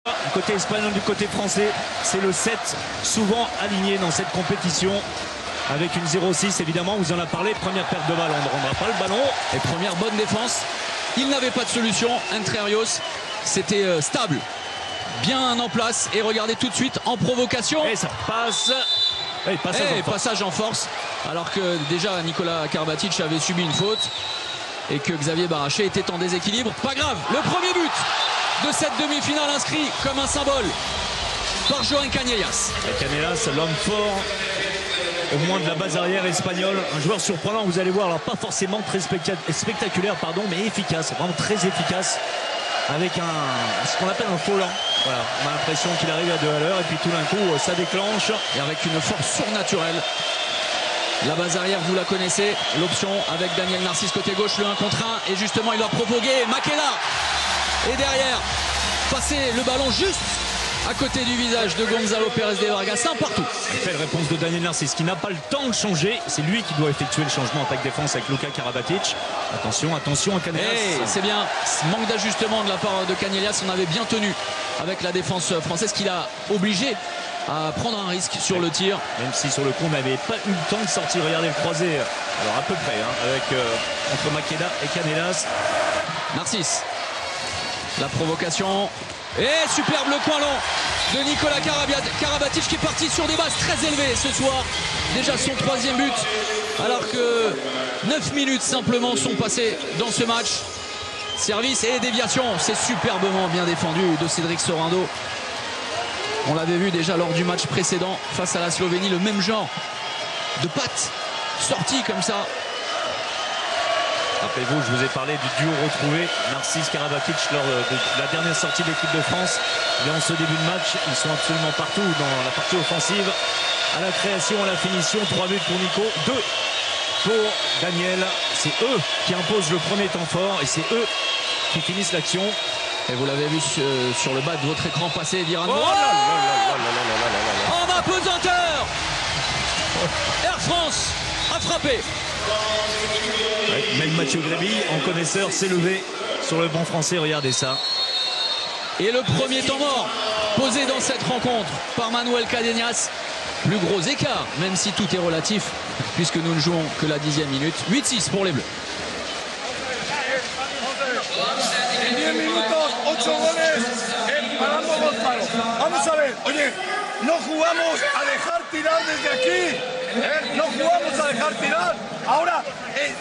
Du côté espagnol, du côté français, c'est le 7 souvent aligné dans cette compétition. Avec une 0-6 évidemment, vous en a parlé, première perte de balle, on ne rendra pas le ballon. Et première bonne défense, il n'avait pas de solution, Entre Rios, c'était stable, bien en place et regardez tout de suite en provocation. Et ça passe, et passage en force, alors que déjà Nikola Karabatic avait subi une faute et que Xavier Baraché était en déséquilibre. Pas grave, le premier but de cette demi-finale inscrit comme un symbole par Joan Canellas. Canellas, l'homme fort au moins de la base arrière espagnole, un joueur surprenant, vous allez voir, alors pas forcément très spectaculaire, mais efficace, vraiment très efficace, avec ce qu'on appelle un volant. Voilà, on a l'impression qu'il arrive à 2 à l'heure et puis tout d'un coup ça déclenche. Et avec une force surnaturelle. La base arrière, vous la connaissez, l'option avec Daniel Narcisse côté gauche, le 1 contre 1, et justement il va provoquer Makela. Et derrière, passer le ballon juste à côté du visage de Gonzalo Pérez de Vargas, un partout. Belle réponse de Daniel Narcisse qui n'a pas le temps de changer. C'est lui qui doit effectuer le changement attaque-défense avec Luka Karabatic. Attention, attention à Canellas. C'est bien, manque d'ajustement de la part de Canellas. On avait bien tenu avec la défense française qui l'a obligé à prendre un risque sur le tir. Même si sur le coup on n'avait pas eu le temps de sortir. Regardez le croisé, alors à peu près, avec entre Makeda et Canellas. Narcisse, la provocation. Et superbe le coin long de Nikola Karabatic qui est parti sur des bases très élevées ce soir. Déjà son 3e but, alors que 9 minutes simplement sont passées dans ce match. Service et déviation, c'est superbement bien défendu de Cédric Sorando. On l'avait vu déjà lors du match précédent face à la Slovénie, le même genre de pattes sorties comme ça. Rappelez-vous, je vous ai parlé du duo retrouvé, Narcisse Karabatic, lors de la dernière sortie de l'équipe de France. Et en ce début de match, ils sont absolument partout dans la partie offensive. À la création, à la finition, 3 buts pour Nico, 2 pour Daniel. C'est eux qui imposent le premier temps fort et c'est eux qui finissent l'action. Et vous l'avez vu sur le bas de votre écran passer d'Iran. En apesanteur, Air France a frappé. Ouais, même Mathieu Gréby, en connaisseur, s'est levé sur le banc français. Regardez ça. Et le premier temps mort posé dans cette rencontre par Manuel Cadenas. Plus gros écart, même si tout est relatif, puisque nous ne jouons que la 10e minute. 8-6 pour les Bleus. 10 minutos, 8 goles, parando Gonzalo. Vamos a ver, oye, no jugamos a dejar tirar desde aquí, no jugamos a dejar tirar. Ahora,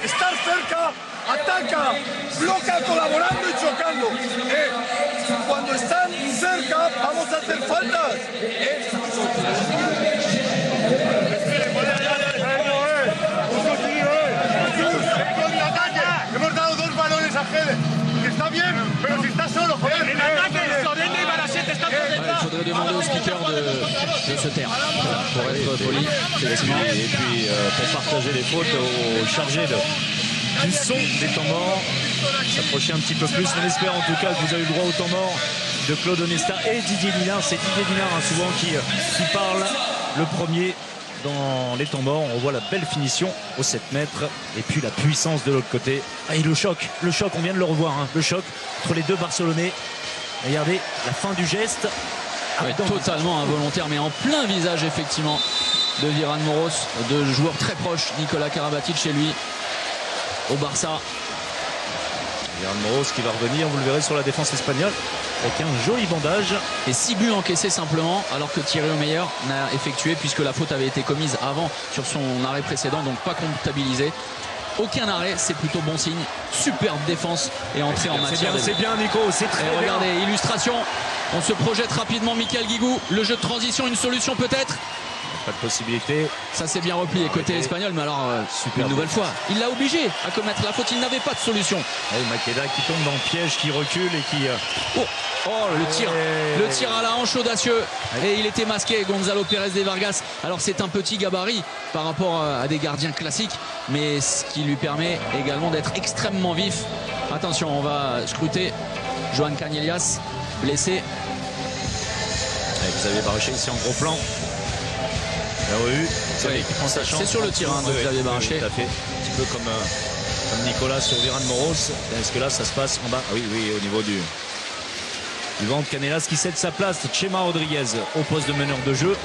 estar cerca, ataca, bloca colaborando y chocando. Cuando están cerca, vamos a hacer faltas. Hemos dado 2 balones a Gede. Está bien, pero si está solo, joder. En ataque, Sorende y Barachet están por detrás. Il faudrait demander au speaker de se taire pour être poli. Et puis pour partager les fautes aux chargés du son des temps morts, s'approcher un petit peu plus. On espère en tout cas que vous avez le droit au temps mort de Claude Onesta et Didier Dinard. C'est Didier Dinard souvent qui parle le premier dans les temps morts. On voit la belle finition au 7 mètres et puis la puissance de l'autre côté. Et le choc, on vient de le revoir, le choc entre les deux Barcelonais. Regardez la fin du geste. Ouais, totalement involontaire, mais en plein visage effectivement de Viran Moros, de joueurs très proches, Nikola Karabatic chez lui au Barça. Viran Moros qui va revenir, vous le verrez, sur la défense espagnole avec un joli bandage. Et 6 buts encaissés simplement, alors que Thierry Omeyer n'a effectué, puisque la faute avait été commise avant sur son arrêt précédent, donc pas comptabilisé. Aucun arrêt, c'est plutôt bon signe. Superbe défense et entrée en matière. C'est bien Nico, c'est très bien. Regardez, illustration, on se projette rapidement, Michael Guigou, le jeu de transition, une solution peut-être. Pas de possibilité. Ça s'est bien replié côté espagnol, mais alors super une nouvelle fois, il l'a obligé à commettre la faute, il n'avait pas de solution. Et Makeda qui tombe dans le piège, qui recule et qui... le tir à la hanche audacieux. Et il était masqué, Gonzalo Pérez de Vargas. Alors c'est un petit gabarit par rapport à des gardiens classiques, mais ce qui lui permet également d'être extrêmement vif. Attention, on va scruter Joan Canellas, blessé. Vous avez Baraché ici en gros plan. C'est sur le tir de Xavier Baraché. Tout à fait. Un petit peu comme Nicolas sur Viran Moros. Est-ce que là ça se passe en bas? Oui, au niveau du Yvan Canellas qui cède sa place. Chema Rodriguez au poste de meneur de jeu.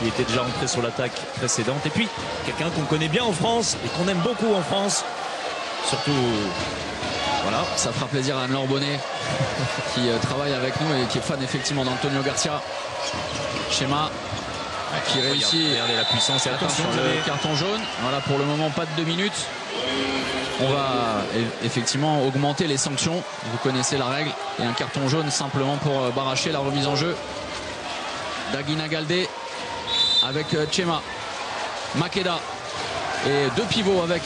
Il était déjà rentré sur l'attaque précédente. Et puis, quelqu'un qu'on connaît bien en France et qu'on aime beaucoup en France. Surtout, voilà. Ça fera plaisir à Anne-Laure Bonnet qui travaille avec nous et qui est fan effectivement d'Antonio Garcia. Chema qui réussit. Regardez la puissance et attention le carton jaune. Voilà, pour le moment, pas de 2 minutes. On va effectivement augmenter les sanctions. Vous connaissez la règle. Et un carton jaune simplement pour Baraché, la remise en jeu d'Aguina Galdé avec Chema, Makeda et 2 pivots avec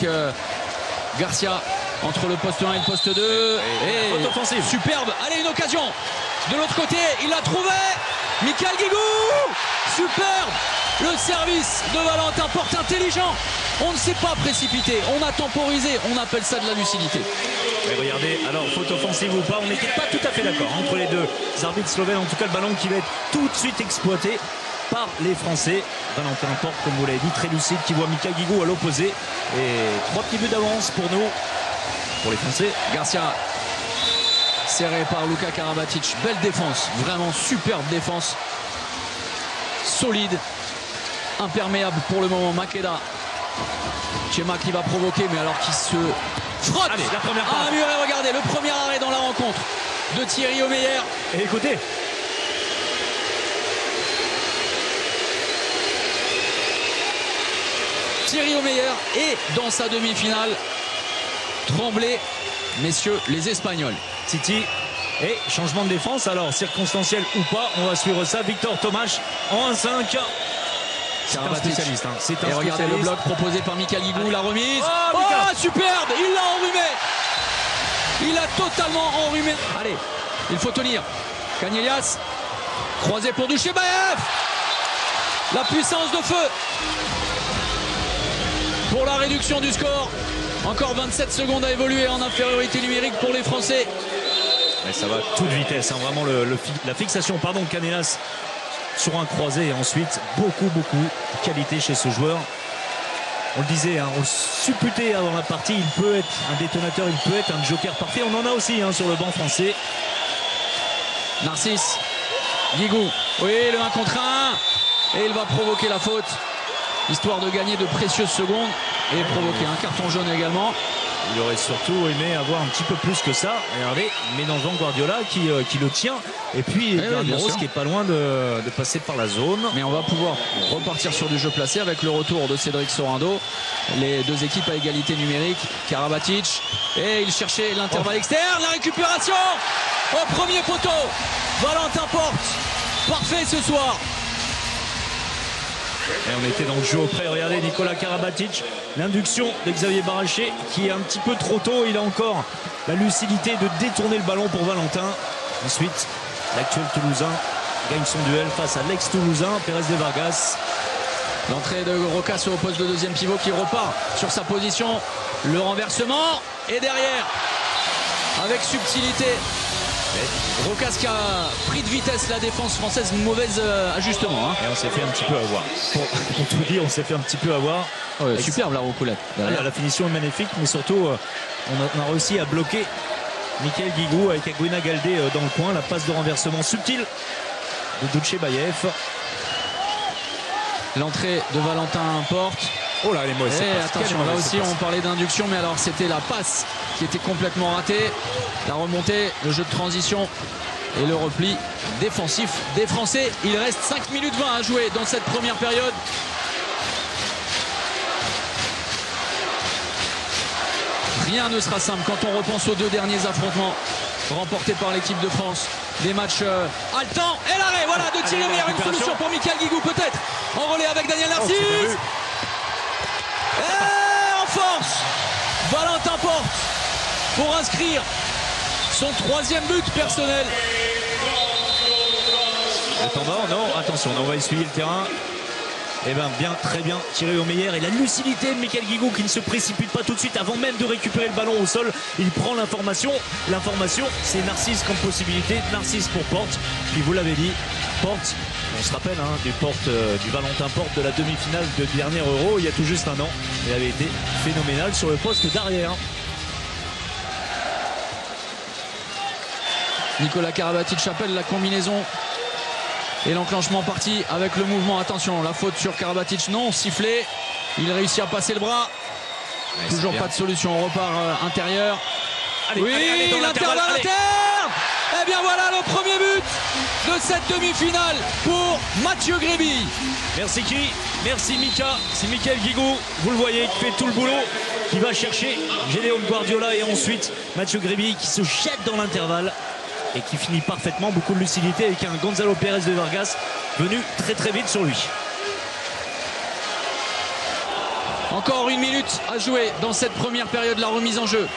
Garcia entre le poste 1 et le poste 2. Et offensive. Superbe. Allez, une occasion. De l'autre côté, il l'a trouvé. Mikal Guigou. Superbe. Le service de Valentin Porte intelligent. On ne s'est pas précipité, on a temporisé, on appelle ça de la lucidité. Et regardez, alors faute offensive ou pas, on n'était pas tout à fait d'accord entre les deux arbitres slovènes. En tout cas, le ballon qui va être tout de suite exploité par les Français. Valentin Porte, comme vous l'avez dit, très lucide, qui voit Mikal Guigou à l'opposé. Et 3 petits buts d'avance pour nous, pour les Français. Garcia, serré par Luka Karabatic. Belle défense, vraiment superbe défense. Solide, imperméable pour le moment. Makeda. Chema qui va provoquer, mais alors qui se frotte. Allez, la première part. Muret, regardez, le premier arrêt dans la rencontre de Thierry Omeyer. Et écoutez. Thierry Omeyer est dans sa demi-finale. Tremblay, messieurs les Espagnols. Titi. Et changement de défense, alors circonstanciel ou pas, on va suivre ça. Victor Tomaš en 1-5. C'est un spécialiste. Hein. C'est un et regardez le bloc proposé par Mikal Guigou, la remise. Oh, superbe. Il l'a enrhumé. Il a totalement enrhumé. Allez, il faut tenir. Canellas, croisé pour Douchebaev. La puissance de feu pour la réduction du score. Encore 27 secondes à évoluer en infériorité numérique pour les Français. Mais ça va toute vitesse, hein. Vraiment la fixation, pardon, Canellas sur un croisé et ensuite beaucoup de qualité chez ce joueur. On le disait, hein, on le supputait avant la partie, il peut être un détonateur, il peut être un joker parfait. On en a aussi hein, sur le banc français. Narcisse, Guigou, oui, le 1 contre 1 et il va provoquer la faute, histoire de gagner de précieuses secondes et provoquer un carton jaune également. Il aurait surtout aimé avoir un petit peu plus que ça. Regardez, mélangeant Guardiola qui le tient. Et puis Garniros qui est pas loin de passer par la zone. Mais on va pouvoir repartir sur du jeu placé avec le retour de Cédric Sorando. Les deux équipes à égalité numérique. Karabatic. Et il cherchait l'intervalle externe. La récupération au premier poteau. Valentin Porte. Parfait ce soir. Et on était dans le jeu auprès, regardez Nicolas Karabatic, l'induction de Xavier Baraché qui est un petit peu trop tôt, il a encore la lucidité de détourner le ballon pour Valentin. Ensuite, l'actuel Toulousain gagne son duel face à l'ex-Toulousain, Pérez de Vargas. L'entrée de Rocas au poste de deuxième pivot qui repart sur sa position, le renversement et derrière, avec subtilité, Rocas qui a pris de vitesse la défense française, mauvais ajustement. Hein. Et on s'est fait un petit peu avoir. Pour tout dire, on s'est fait un petit peu avoir. Ouais, superbe la roucoulette. La finition est magnifique, mais surtout, on a réussi à bloquer Mikal Guigou avec Aguina Galdé dans le coin. La passe de renversement subtile de Douchebaev. L'entrée de Valentin Porte. Oh là, elle est mauvaise. Attention, là aussi on parlait d'induction, mais alors c'était la passe qui était complètement ratée. La remontée, le jeu de transition et le repli défensif des Français. Il reste 5 minutes 20 à jouer dans cette première période. Rien ne sera simple quand on repense aux 2 derniers affrontements remportés par l'équipe de France. Des matchs haletants. Et l'arrêt, voilà, de Thierry Omeyer. Une solution pour Mikal Guigou peut-être. En relais avec Daniel Narcisse. Et en force, Valentin Porte pour inscrire son 3e but personnel. Le temps mort, non, attention, on va essuyer le terrain. Eh bien, bien, très bien, Thierry Omeyer et la lucidité de Mikal Guigou qui ne se précipite pas tout de suite avant même de récupérer le ballon au sol. Il prend l'information. L'information, c'est Narcisse comme possibilité. Narcisse pour Porte. Puis vous l'avez dit, Porte, on se rappelle du Valentin Porte de la demi-finale de dernier Euro il y a tout juste un an. Il avait été phénoménal sur le poste d'arrière. Nicolas Karabatic appelle la combinaison. Et l'enclenchement parti avec le mouvement. Attention, la faute sur Karabatic, non, sifflé. Il réussit à passer le bras. Ouais, toujours pas de solution, on repart intérieur. Allez, oui, allez, l'intervalle interne. Et bien voilà le premier but de cette demi-finale pour Mathieu Gréby. Merci qui? Merci Mika. C'est Michael Guigou, vous le voyez, qui fait tout le boulot, qui va chercher Gédéon Guardiola et ensuite Mathieu Gréby qui se jette dans l'intervalle et qui finit parfaitement, beaucoup de lucidité avec un Gonzalo Pérez de Vargas venu très très vite sur lui. Encore 1 minute à jouer dans cette première période, la remise en jeu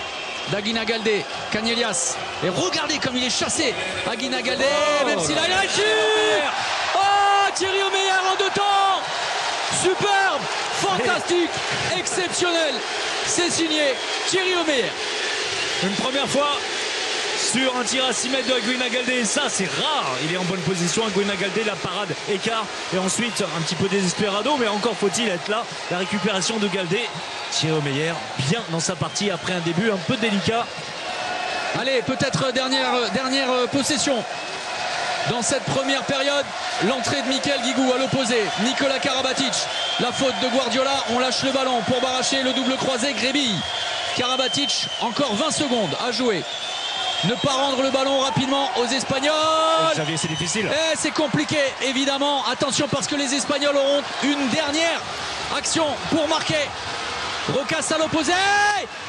d'Aguina Galdé, Canellas. Et regardez comme il est chassé, Aguina Galdé, même s'il a une réussite. Oh, Thierry Omeyer en 2 temps. Superbe, fantastique, exceptionnel. C'est signé Thierry Omeyer. Une première fois sur un tir à 6 mètres de Aguina Galdé, ça c'est rare, il est en bonne position, Aguina Galdé, la parade, écart, et ensuite un petit peu désespérado, mais encore faut-il être là, la récupération de Galdé, Thierry Omeyer bien dans sa partie après un début un peu délicat. Allez, peut-être dernière possession dans cette première période, l'entrée de Michael Guigou à l'opposé, Nicolas Karabatic, la faute de Guardiola, on lâche le ballon pour barracher le double croisé, Gréby, Karabatic, encore 20 secondes à jouer. Ne pas rendre le ballon rapidement aux Espagnols. Xavier, c'est difficile. Et c'est compliqué, évidemment. Attention parce que les Espagnols auront une dernière action pour marquer. Recasse à l'opposé.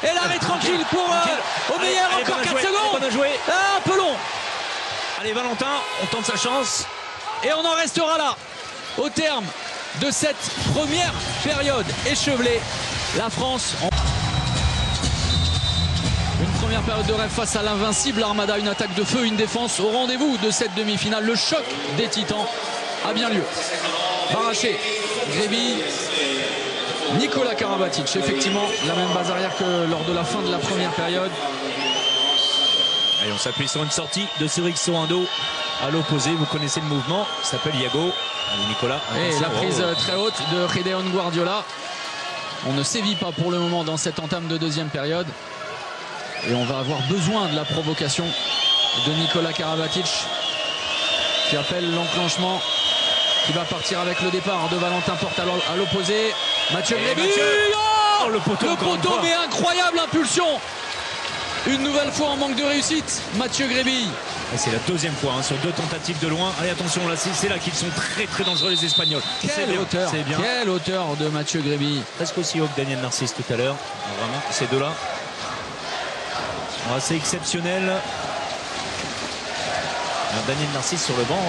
Et l'arrêt tranquille pour Omeyer. Encore 4 secondes. Un peu long. Allez Valentin, on tente sa chance. Et on en restera là. Au terme de cette première période échevelée, la France... Une première période de rêve face à l'invincible Armada, une attaque de feu, une défense au rendez-vous de cette demi-finale. Le choc des Titans a bien lieu. Baraché, Gréby, Nicolas Karabatic. Effectivement, la même base arrière que lors de la fin de la première période. Allez, on s'appuie sur une sortie de Cédric Sorando à l'opposé. Vous connaissez le mouvement, il s'appelle Iago. Allez, Nicolas. Et la prise très haute de Gédéon Guardiola. On ne sévit pas pour le moment dans cette entame de deuxième période. Et on va avoir besoin de la provocation de Nicolas Karabatic qui appelle l'enclenchement, qui va partir avec le départ de Valentin Porte à l'opposé. Mathieu Gréby, oh, le poteau mais incroyable impulsion. Une nouvelle fois en manque de réussite, Mathieu Gréby. C'est la deuxième fois sur 2 tentatives de loin. Allez attention, là c'est là qu'ils sont très très dangereux les Espagnols. Quelle hauteur de Mathieu Gréby. Presque aussi haut que Daniel Narcisse tout à l'heure. Vraiment, ces deux-là. Assez exceptionnel. Alors, Daniel Narcisse sur le banc,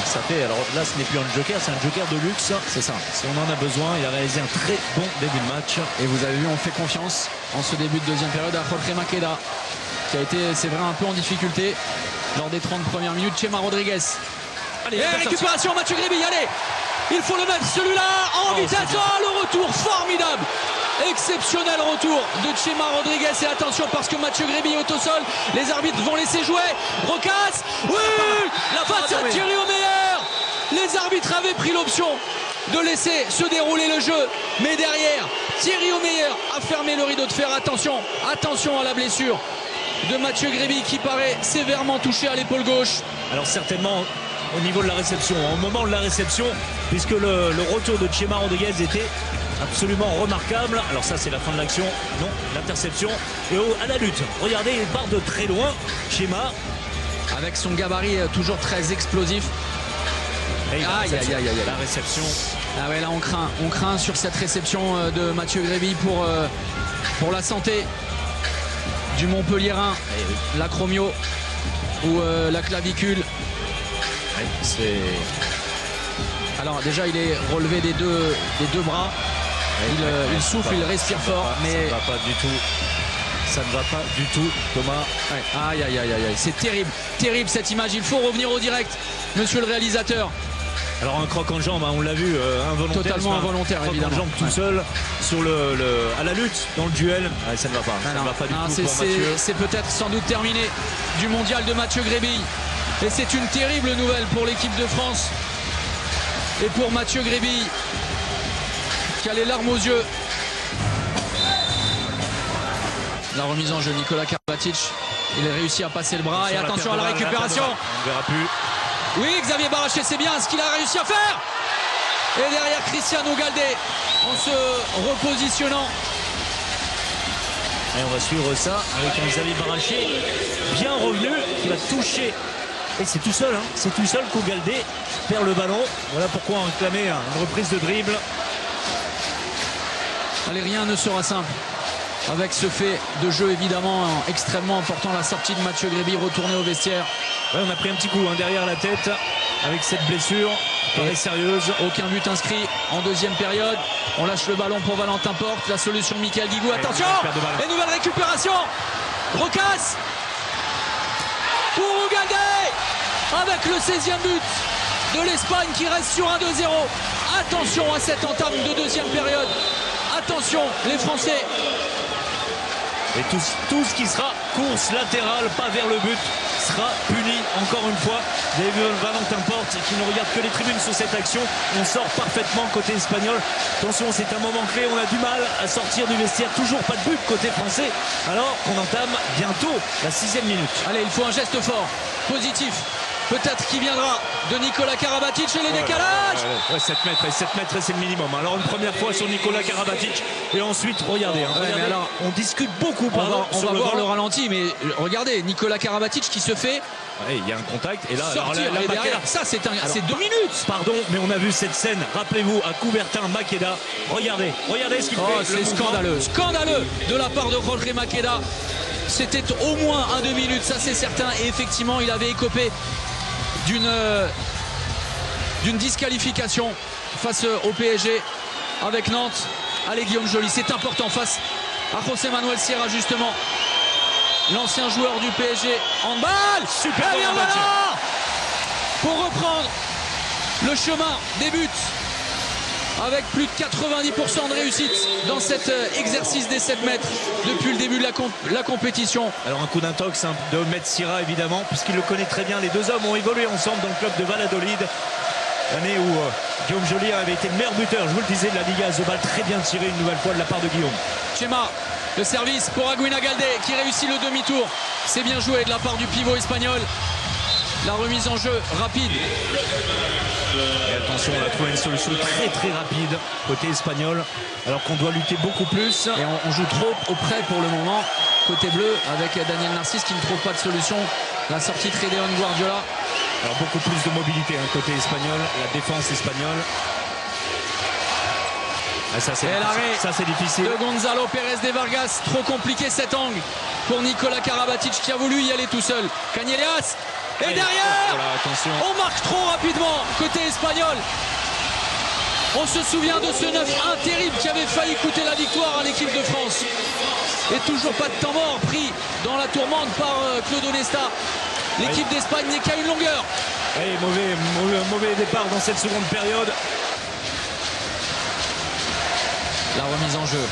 ça fait. Alors là, ce n'est plus un joker, c'est un joker de luxe. C'est ça. Si on en a besoin, il a réalisé un très bon début de match. Et vous avez vu, on fait confiance en ce début de deuxième période à Jorge Maqueda, qui a été, c'est vrai, un peu en difficulté lors des 30 premières minutes. Chema Rodriguez. Allez, et récupération, Mathieu Gréby, allez, il faut le mettre, celui-là, en vitesse. Oh, le retour formidable. Exceptionnel retour de Chema Rodriguez. Et attention parce que Mathieu Gréby est au sol. Les arbitres vont laisser jouer. Recasse. Oui, face à Thierry Omeyer. Les arbitres avaient pris l'option de laisser se dérouler le jeu. Mais derrière, Thierry Omeyer a fermé le rideau de fer. Attention, attention à la blessure de Mathieu Gréby qui paraît sévèrement touché à l'épaule gauche. Alors certainement au niveau de la réception, au moment de la réception, puisque le retour de Chema Rodriguez était absolument remarquable. Alors ça c'est la fin de l'action, non, l'interception. Et à la lutte, regardez, il part de très loin, Chema. Avec son gabarit toujours très explosif. Et aïe, aïe, aïe, aïe, la réception. Ah ouais, là on craint sur cette réception de Mathieu Gréby pour la santé du Montpellierin, l'acromio ou la clavicule. C'est... Alors déjà il est relevé des deux bras. Il souffle, il respire fort, mais ça ne va pas du tout. Ça ne va pas du tout, Thomas. Aïe, aïe, aïe, aïe, c'est terrible, terrible cette image. Il faut revenir au direct, monsieur le réalisateur. Alors un croc en jambe, on l'a vu, involontaire. Totalement involontaire, évidemment. Croc en jambe tout seul sur à la lutte dans le duel. Ça ne va pas. Ça ne va pas du tout pour Mathieu. C'est peut-être sans doute terminé du mondial de Mathieu Gréby. Et c'est une terrible nouvelle pour l'équipe de France. Et pour Mathieu Gréby, qui a les larmes aux yeux. La remise en jeu, Nicolas Karabatic. Il a réussi à passer le bras et attention à la balle, récupération. On ne verra plus. Oui, Xavier Baraché, c'est bien ce qu'il a réussi à faire. Et derrière Cristiano Galdé en se repositionnant. Et on va suivre ça avec un Xavier Baraché bien revenu qui va toucher. Et c'est tout seul, hein. C'est tout seul qu'Ogaldé perd le ballon. Voilà pourquoi on réclamait une reprise de dribble. Allez, rien ne sera simple avec ce fait de jeu évidemment extrêmement important. La sortie de Mathieu Gréby, retourné au vestiaire. Ouais, on a pris un petit coup derrière la tête avec cette blessure. Paraît sérieuse. Aucun but inscrit en deuxième période. On lâche le ballon pour Valentin Porte. La solution Michael Guigou. Attention. Et nouvelle récupération. Rocasse pour Ugaldé avec le 16e but de l'Espagne qui reste sur un 2-0. Attention à cette entame de deuxième période. Attention les Français. Et tout ce qui sera course latérale, pas vers le but, sera puni encore une fois. Vous avez vu Valentin Porte qui ne regarde que les tribunes sur cette action. On sort parfaitement côté espagnol. Attention, c'est un moment clé. On a du mal à sortir du vestiaire. Toujours pas de but côté français. Alors qu'on entame bientôt la 6e minute. Allez, il faut un geste fort, positif. Peut-être qui viendra de Nikola Karabatic et les décalages. 7 mètres, et 7 mètres c'est le minimum. Alors une première fois sur Nikola Karabatic et ensuite regardez, regardez. Alors, on discute beaucoup on va voir le ralenti, mais regardez Nikola Karabatic qui se fait il y a un contact et là, sortir, alors, là derrière, ça c'est 2 minutes. Pardon, mais on a vu cette scène, rappelez-vous, à Coubertin, Maqueda. Regardez ce qu'il fait. C'est scandaleux de la part de Jorge Maqueda. C'était au moins un 2 minutes, ça c'est certain. Et effectivement, il avait écopé d'une disqualification face au PSG avec Nantes. Allez Guillaume Joly, c'est important face à José Manuel Sierra justement, l'ancien joueur du PSG. Handball, super voilà pour reprendre le chemin des buts avec plus de 90% de réussite dans cet exercice des 7 mètres depuis le début de la compétition. Alors un coup d'intox de Ahmed Sierra évidemment, puisqu'il le connaît très bien. Les deux hommes ont évolué ensemble dans le club de Valladolid. L'année où Guillaume Joly avait été le meilleur buteur, je vous le disais, de la Liga ASOBAL. Très bien tiré une nouvelle fois de la part de Guillaume. Chema, le service pour Aguina Galdé qui réussit le demi-tour. C'est bien joué de la part du pivot espagnol. La remise en jeu rapide. Et attention, on a trouvé une solution très rapide côté espagnol, alors qu'on doit lutter beaucoup plus. Et on joue trop auprès pour le moment côté bleu avec Daniel Narcisse qui ne trouve pas de solution. La sortie de Redéon Guardiola. Alors beaucoup plus de mobilité côté espagnol, la défense espagnole. Ah, ça c'est difficile. De Gonzalo Pérez de Vargas, trop compliqué cet angle pour Nikola Karabatic qui a voulu y aller tout seul. Cagnelias. Et derrière, on marque trop rapidement côté espagnol. On se souvient de ce 9-1 terrible qui avait failli coûter la victoire à l'équipe de France. Et toujours pas de temps mort pris dans la tourmente par Claude Onesta. L'équipe d'Espagne n'est qu'à une longueur. Mauvais départ dans cette seconde période. La remise en jeu.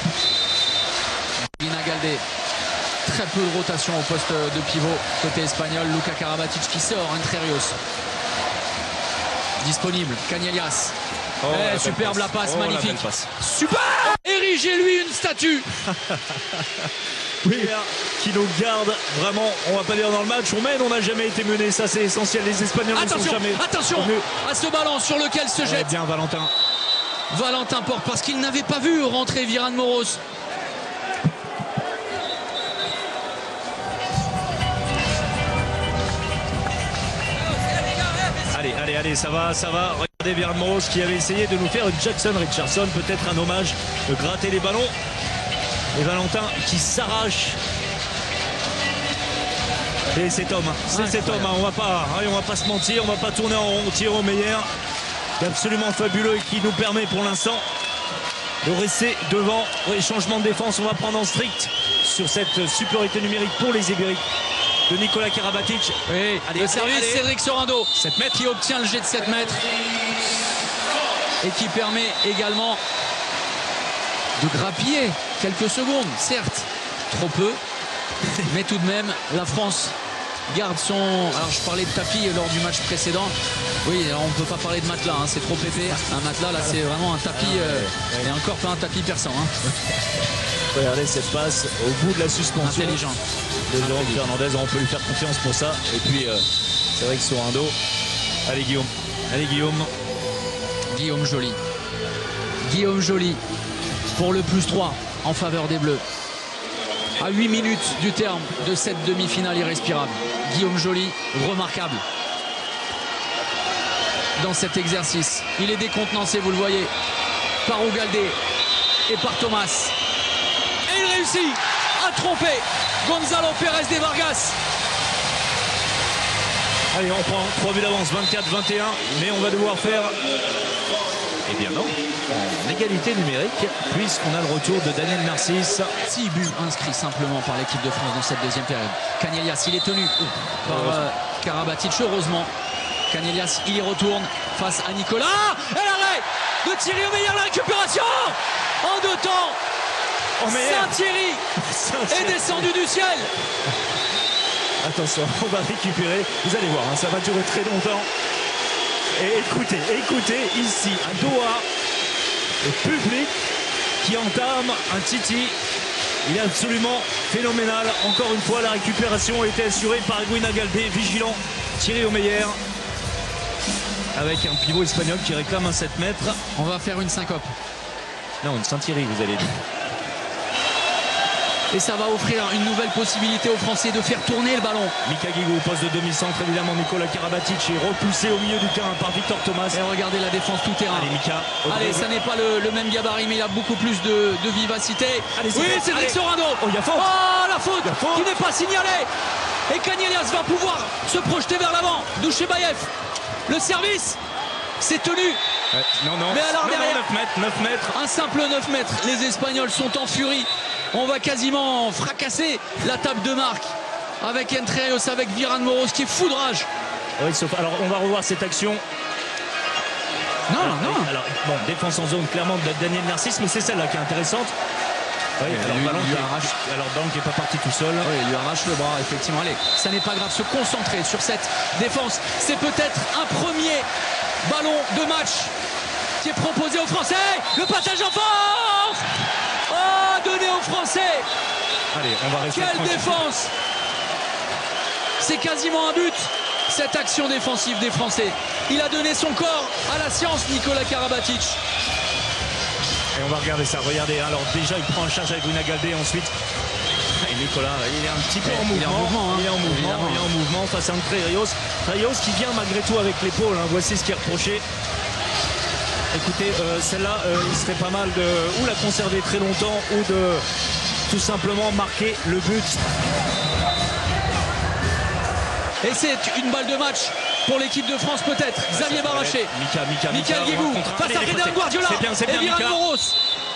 Aguina Galdé. Très peu de rotation au poste de pivot côté espagnol. Luka Karabatic qui sort, Entre Rios disponible, Cagnelias. Superbe la passe, magnifique. Super. Érigez-lui une statue. Oui, qui nous garde vraiment, on va pas dire dans le match, on mène, on n'a jamais été mené, ça c'est essentiel, les Espagnols ne sont jamais. Attention à ce ballon sur lequel se jette. Bien Valentin Porte, parce qu'il n'avait pas vu rentrer Virán Moros. Allez, ça va. Regardez Virán Moros qui avait essayé de nous faire une Jackson Richardson, peut-être un hommage, de gratter les ballons. Et Valentin qui s'arrache. Et cet homme, on va pas se mentir, on va pas tourner en rond, on tire au meilleur. C'est absolument fabuleux et qui nous permet pour l'instant de rester devant. Oui, changement de défense, on va prendre en strict sur cette supériorité numérique pour les Ibériques de Nikola Karabatic. Oui, le service Cédric Sorando 7 mètres qui obtient le jet de 7 mètres et qui permet également de grappiller quelques secondes, certes trop peu, mais tout de même la France garde son... Alors je parlais de tapis lors du match précédent. Oui, alors on ne peut pas parler de matelas, c'est trop épais. Un matelas là c'est vraiment un tapis et encore pas un tapis perçant. Regardez cette passe au bout de la suspension. Intelligent. de Jérôme Fernandez, on peut lui faire confiance pour ça. Et puis c'est vrai que sur un dos, allez Guillaume, Guillaume Joly. Guillaume Joly pour le +3 en faveur des Bleus. À 8 minutes du terme de cette demi-finale irrespirable. Guillaume Joly, remarquable dans cet exercice. Il est décontenancé, vous le voyez, par Ugaldé et par Thomas. Et il réussit à tromper Gonzalo Pérez de Vargas. Allez, on prend 3 buts d'avance, 24-21, mais on va devoir faire, eh bien non, en égalité numérique, puisqu'on a le retour de Daniel Narcisse. 6 buts inscrits simplement par l'équipe de France dans cette deuxième période. Canellas, il est tenu par Karabatic, heureusement. Canellas, il y retourne face à Nicolas. Et l'arrêt de Thierry Omeyer, la récupération en 2 temps. Saint-Thierry est descendu du ciel. Attention, on va récupérer, vous allez voir, hein, ça va durer très longtemps. Et écoutez, ici à Doha, le public qui entame un Titi. Il est absolument phénoménal. Encore une fois, la récupération a été assurée par Guina Galdé, vigilant Thierry Omeyer. Avec un pivot espagnol qui réclame un 7 mètres. On va faire une syncope. Non, une Saint-Thierry, vous allez dire. Et ça va offrir une nouvelle possibilité aux Français de faire tourner le ballon. Mika Guigou, poste de demi-centre, évidemment. Nicolas Karabatic est repoussé au milieu du terrain par Victor Thomas. Et regardez la défense tout terrain. Allez, Mika. Allez, ça n'est pas le même gabarit, mais il a beaucoup plus de vivacité. Allez, oui, Cédric Sorando. Oh, il y a faute. Oh, la faute qui n'est pas signalée. Et Canellas va pouvoir se projeter vers l'avant. Douchebaïev. Le service, c'est tenu. Ouais, non. Mais alors derrière, 9 mètres. Un simple 9 mètres. Les Espagnols sont en furie. On va quasiment fracasser la table de marque avec Entreos, avec Viran Moros qui est foudrage. Oui, sauf, alors on va revoir cette action. Non. Alors, bon, défense en zone clairement de Daniel Narcisse, mais c'est celle-là qui est intéressante. Oui, alors Ballon qui n'est pas parti tout seul. Oui, il lui arrache le bras, effectivement. Allez, ça n'est pas grave, se concentrer sur cette défense. C'est peut-être un premier ballon de match qui est proposé aux Français. Le passage en force. Oh, donné aux Français. Allez, on va rester Quelle tranquille. défense. C'est quasiment un but, cette action défensive des Français. Il a donné son corps à la science, Nicolas Karabatic. Et on va regarder ça, regardez. Alors déjà, il prend en charge avec Guina Galdé, ensuite. Et Nicolas, il est un petit peu en mouvement. Il est en mouvement face à un Rios qui vient malgré tout avec l'épaule. Hein. Voici ce qui est reproché. Écoutez, celle-là, il serait pas mal de ou la conserver très longtemps ou de tout simplement marquer le but. Et c'est une balle de match pour l'équipe de France peut-être. Xavier Baraché, Mika Guigou face à Frédéric Guardiola et Viran Moros.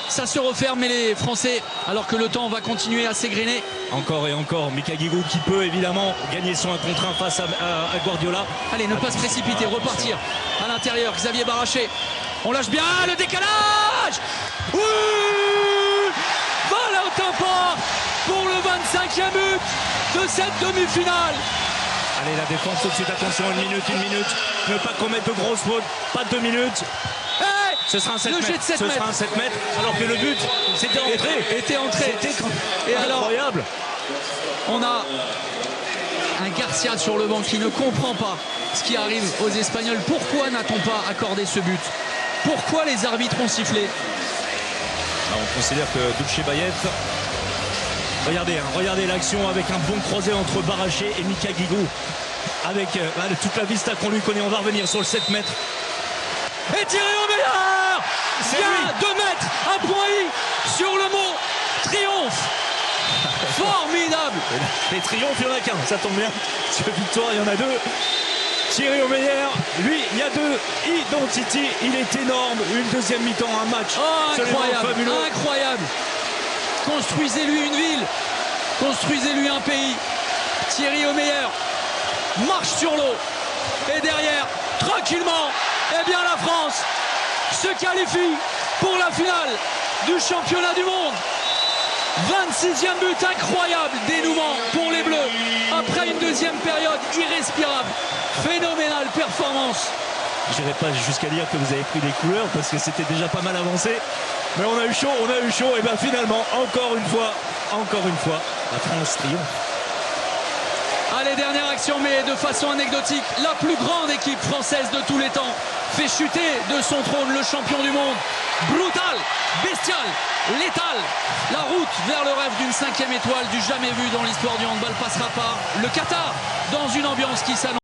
Ça se referme, mais les Français, alors que le temps va continuer à s'égrener. Encore et encore, Mika Guigou qui peut évidemment gagner son 1 contre 1 face à Guardiola. Allez, ne pas se précipiter, repartir à l'intérieur. Xavier Baraché, on lâche bien le décalage. Oui, voilà au tampon pour le 25e but de cette demi-finale. Allez, la défense tout de suite, attention, une minute. Ne pas commettre de grosses fautes, pas de 2 minutes. Ce sera un 7 mètres. Ce sera un 7 mètres, alors que le but, c'était entré. Et alors, incroyable. On a un Garcia sur le banc qui ne comprend pas ce qui arrive aux Espagnols. Pourquoi n'a-t-on pas accordé ce but? Pourquoi les arbitres ont sifflé? Alors, on considère que Douchebaïev. Regardez l'action avec un bon croisé entre Baraché et Mika Guigou. Avec toute la vista qu'on lui connaît. On va revenir sur le 7 mètres. Et Thierry Omeyer vient de mettre un point I sur le mot triomphe. Formidable. Les triomphes, il n'y en a qu'un, ça tombe bien. Sur victoire, il y en a 2. Thierry Omeyer, lui, il y a 2 I dans Titi. Il est énorme. Une deuxième mi-temps, un match. Oh, incroyable. Construisez-lui une ville. Construisez-lui un pays. Thierry Omeyer marche sur l'eau. Et derrière, tranquillement, eh bien la France se qualifie pour la finale du championnat du monde. 26e but, incroyable dénouement pour les Bleus. Après une deuxième période irrespirable. Phénoménale performance. Je n'irai pas jusqu'à dire que vous avez pris des couleurs parce que c'était déjà pas mal avancé. Mais on a eu chaud. Et bien finalement, encore une fois, la France triomphe. Allez, dernière action, mais de façon anecdotique. La plus grande équipe française de tous les temps fait chuter de son trône le champion du monde. Brutal, bestial, létal. La route vers le rêve d'une 5e étoile du jamais vu dans l'histoire du handball passera par le Qatar, dans une ambiance qui s'annonce.